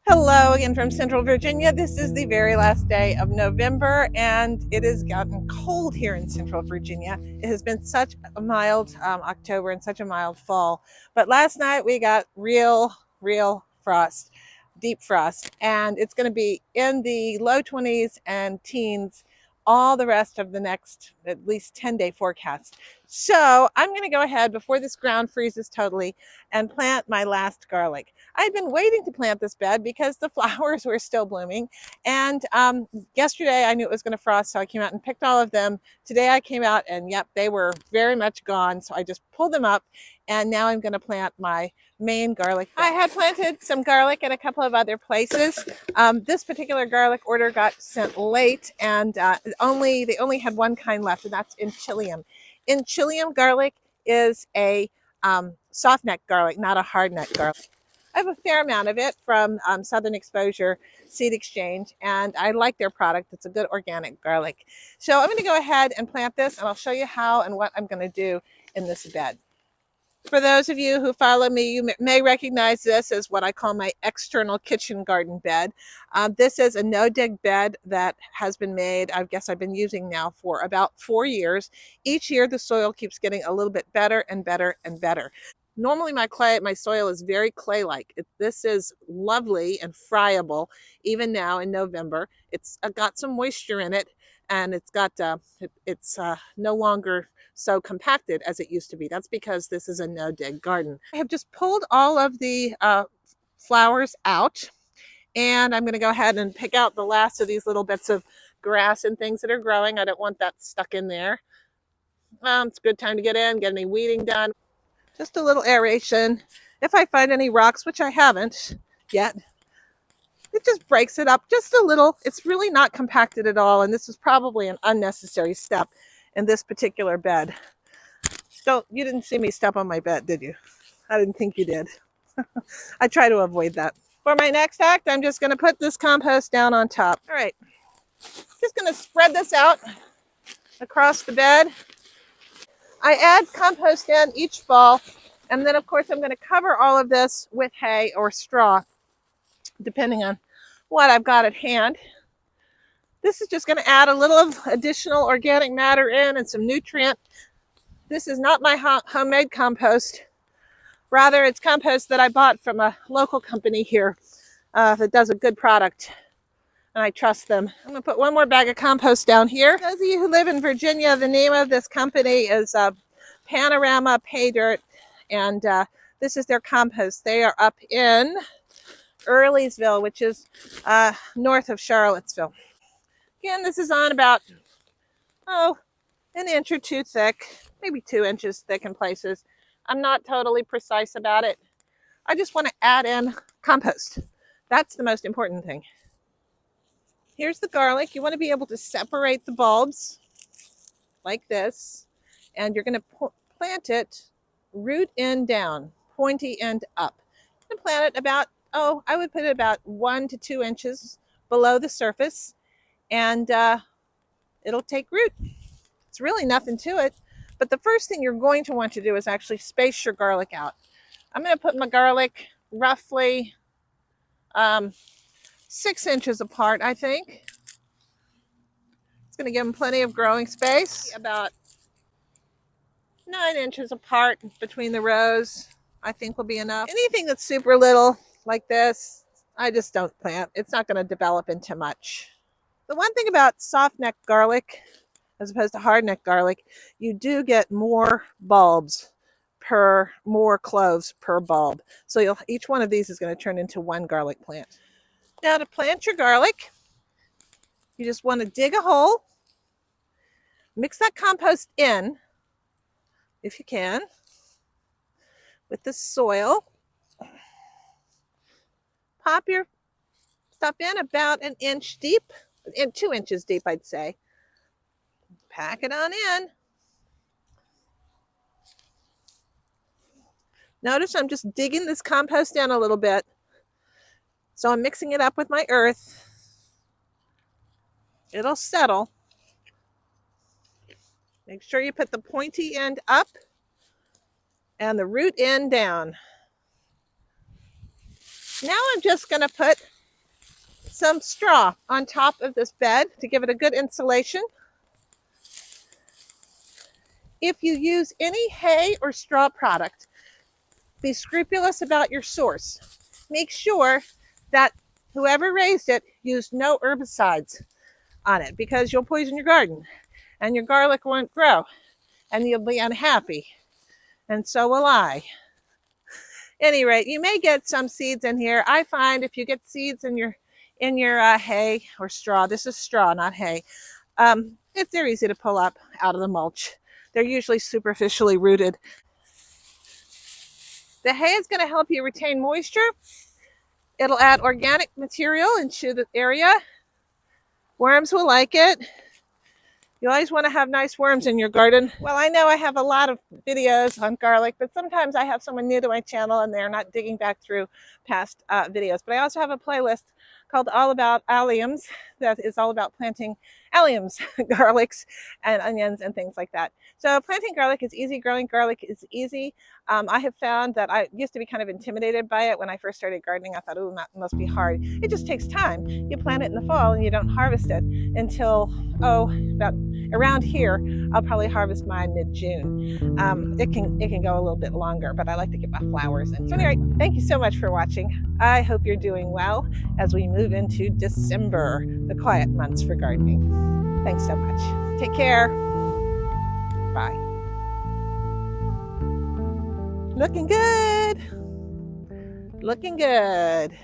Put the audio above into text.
Hello again from Central Virginia. This is the very last day of November and it has gotten cold here in Central Virginia. It has been such a mild October and such a mild fall. But last night we got real frost, deep frost, and it's going to be in the low 20s and teens all the rest of the next at least 10-day forecast. So I'm going to go ahead before this ground freezes totally and plant my last garlic. I'd been waiting to plant this bed because the flowers were still blooming. And yesterday I knew it was going to frost, so I came out and picked all of them. Today I came out and yep, they were very much gone. So I just pulled them up and now I'm going to plant my main garlic bed. I had planted some garlic at a couple of other places. This particular garlic order got sent late and they only had one kind left, and that's Inchellium. Inchellium garlic is a soft neck garlic, not a hard neck garlic. I have a fair amount of it from Southern Exposure Seed Exchange, and I like their product. It's a good organic garlic. So I'm going to go ahead and plant this, and I'll show you how and what I'm going to do in this bed. For those of you who follow me, you may recognize this as what I call my external kitchen garden bed. This is a no-dig bed that has been made, I guess I've been using now for about 4 years. Each year the soil keeps getting a little bit better and better and better. Normally my soil is very clay-like. This is lovely and friable even now in November. It's got some moisture in it, and it's no longer so compacted as it used to be. That's because this is a no-dig garden. I have just pulled all of the flowers out, and I'm going to go ahead and pick out the last of these little bits of grass and things that are growing. I don't want that stuck in there. It's a good time to get any weeding done. Just a little aeration. If I find any rocks, which I haven't yet, it just breaks it up just a little. It's really not compacted at all, and this is probably an unnecessary step in this particular bed. You didn't see me step on my bed, did you? I didn't think you did. I try to avoid that. For my next act, I'm just going to put this compost down on top. All right, just going to spread this out across the bed. I add compost in each fall, and then of course I'm going to cover all of this with hay or straw, depending on what I've got at hand. This is just going to add a little of additional organic matter in and some nutrient. This is not my homemade compost. Rather, it's compost that I bought from a local company here that does a good product, and I trust them. I'm going to put one more bag of compost down here. Those of you who live in Virginia, the name of this company is Panorama Pay Dirt, and this is their compost. They are up in Earlysville, which is north of Charlottesville. Again, this is on about, an inch or two thick, maybe 2 inches thick in places. I'm not totally precise about it. I just want to add in compost. That's the most important thing. Here's the garlic. You want to be able to separate the bulbs like this, and you're going to plant it root end down, pointy end up. I'm going to plant it about, I would put it about 1 to 2 inches below the surface, and it'll take root. It's really nothing to it, but the first thing you're going to want to do is actually space your garlic out. I'm going to put my garlic roughly 6 inches apart, I think. It's going to give them plenty of growing space. About 9 inches apart between the rows, I think, will be enough. Anything that's super little like this, I just don't plant. It's not going to develop into much. The one thing about soft neck garlic, as opposed to hard neck garlic, you do get more bulbs more cloves per bulb. So each one of these is going to turn into one garlic plant. Now to plant your garlic, you just want to dig a hole, mix that compost in, if you can, with the soil. Pop your stuff in about 1 inch deep, 2 inches deep, I'd say. Pack it on in. Notice I'm just digging this compost in a little bit. So I'm mixing it up with my earth. It'll settle. Make sure you put the pointy end up and the root end down. Now I'm just going to put some straw on top of this bed to give it a good insulation. If you use any hay or straw product, be scrupulous about your source. Make sure that whoever raised it used no herbicides on it, because you'll poison your garden and your garlic won't grow and you'll be unhappy. And so will I. Any rate, you may get some seeds in here. I find if you get seeds in your hay or straw, this is straw, not hay, they're easy to pull up out of the mulch. They're usually superficially rooted. The hay is going to help you retain moisture. It'll add organic material into the area. Worms will like it. You always want to have nice worms in your garden. Well, I know I have a lot of videos on garlic, but sometimes I have someone new to my channel and they're not digging back through past videos. But I also have a playlist called All About Alliums that is all about planting alliums, garlics and onions and things like that. So planting garlic is easy. Growing garlic is easy. I have found that I used to be kind of intimidated by it when I first started gardening. I thought, oh, that must be hard. It just takes time. You plant it in the fall and you don't harvest it until, about around here. I'll probably harvest mine mid-June. It can go a little bit longer, but I like to get my flowers in. So anyway, thank you so much for watching. I hope you're doing well as we move into December, the quiet months for gardening. Thanks so much. Take care. Bye. Looking good. Looking good.